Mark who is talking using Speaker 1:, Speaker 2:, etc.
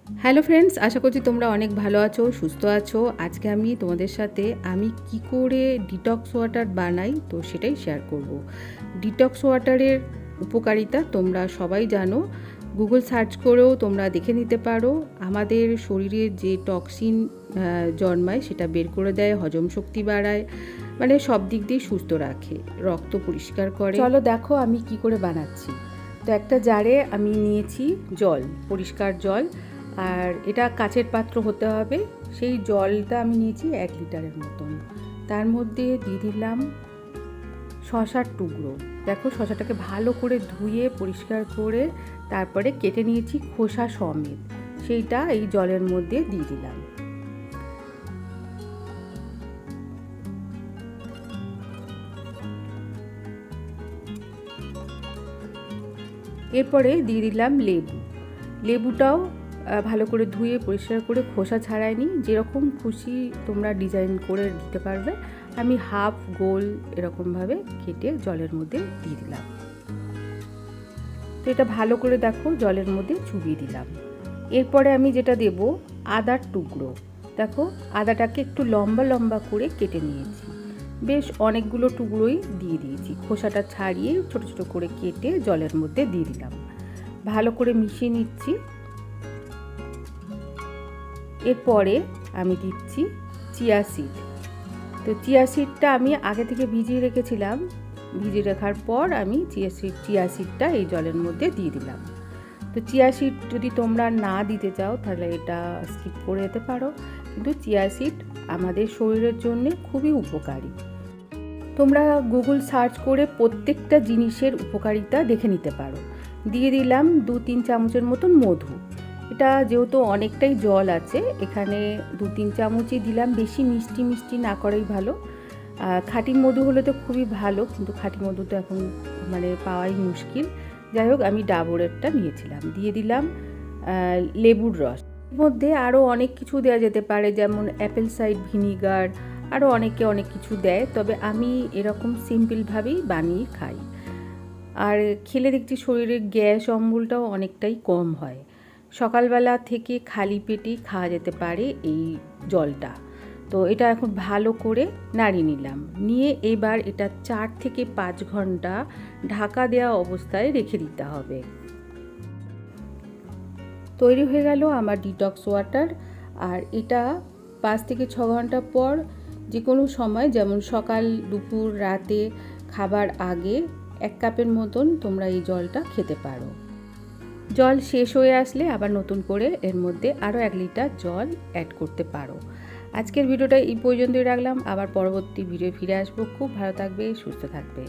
Speaker 1: Hello friends, আশা করছি তোমরা অনেক ভালো আছো, সুস্থ আছো। আজকে আমি তোমাদের সাথে আমি কি করে ডিটক্স ওয়াটার বানাই তো সেটাই শেয়ার করব। ডিটক্স ওয়াটারের উপকারিতা তোমরা সবাই জানো, গুগল সার্চ করেও তোমরা দেখে নিতে পারো। আমাদের শরীরে যে টক্সিন জন্মায় সেটা বের করে দেয়, হজম শক্তি বাড়ায়, মানে সব দিক দিয়ে সুস্থ রাখে, রক্ত পরিষ্কার করে। চলো দেখো আমি কি করে বানাচ্ছি। তো একটা জারে আমি নিয়েছি জল, পরিষ্কার জল, আর এটা কাচের পাত্র হতে হবে। সেই জলটা আমি নিয়েছি 1 লিটারের মতন। তার মধ্যে দিয়ে দিলাম শশার টুকরো। দেখো শশাটাকে ভালো করে ধুয়ে পরিষ্কার করে তারপরে কেটে নিয়েছি খোসা সমেত, সেইটা এই জলের মধ্যে দিয়ে দিলাম। এরপরে দিয়ে দিলাম লেবু। লেবুটাও ভালো করে ধুয়ে পরিষ্কার করে খোসা ছাড়াইনি, যেরকম খুশি তোমরা ডিজাইন করে দিতে পারবে। আমি হাফ গোল এরকমভাবে কেটে জলের মধ্যে দিয়ে দিলাম। তো এটা ভালো করে দেখো জলের মধ্যে চুবিয়ে দিলাম। এরপরে আমি যেটা দেব আদার টুকরো। দেখো আদাটাকে একটু লম্বা লম্বা করে কেটে নিয়েছি, বেশ অনেকগুলো টুকরোই দিয়ে দিয়েছি। খোসাটা ছাড়িয়ে ছোট ছোট করে কেটে জলের মধ্যে দিয়ে দিলাম। ভালো করে মিশিয়ে নিচ্ছি। এরপরে আমি দিচ্ছি চিয়া সিড। তো চিয়া সিডটা আমি আগে থেকে ভিজিয়ে রেখেছিলাম। ভিজিয়ে রাখার পর আমি চিয়া সিডটা এই জলের মধ্যে দিয়ে দিলাম। তো চিয়া সিড যদি তোমরা না দিতে চাও তাহলে এটা স্কিপ করে যেতে পারো, কিন্তু চিয়া সিড আমাদের শরীরের জন্য খুবই উপকারী। তোমরা গুগল সার্চ করে প্রত্যেকটা জিনিসের উপকারিতা দেখে নিতে পারো। দিয়ে দিলাম 2-3 চামচের মতন মধু। এটা যেহেতু অনেকটাই জল আছে, এখানে 2-3 চামচই দিলাম, বেশি মিষ্টি মিষ্টি না করাই ভালো। খাঁটি মধু হলে তো খুবই ভালো, কিন্তু খাঁটি মধু তো এখন মানে পাওয়াই মুশকিল। যাই হোক আমি ডাবরেরটা নিয়েছিলাম। দিয়ে দিলাম লেবুর রস। এর মধ্যে আরও অনেক কিছু দেওয়া যেতে পারে, যেমন অ্যাপেল সাইড ভিনিগার, আরও অনেকে অনেক কিছু দেয়, তবে আমি এরকম সিম্পলভাবেই বানিয়ে খাই। আর খেলে দেখছি শরীরের গ্যাস অম্বলটাও অনেকটাই কম হয়। সকালবেলা থেকে খালি পেটেই খাওয়া যেতে পারে এই জলটা। তো এটা এখন ভালো করে নাড়িয়ে নিলাম, নিয়ে এবার এটা 4 থেকে 5 ঘন্টা ঢাকা দেওয়া অবস্থায় রেখে দিতে হবে। তৈরি হয়ে গেল আমার ডিটক্স ওয়াটার। আর এটা 5 থেকে 6 ঘন্টা পর যে কোনো সময়, যেমন সকাল, দুপুর, রাতে খাবার আগে 1 কাপের মতন তোমরা এই জলটা খেতে পারো। জল শেষ হয়ে আসলে আবার নতুন করে এর মধ্যে আরও 1 লিটার জল অ্যাড করতে পারো। আজকের ভিডিওটা এই পর্যন্তই রাখলাম, আবার পরবর্তী ভিডিও ফিরে আসবো। খুব ভালো থাকবে, সুস্থ থাকবে।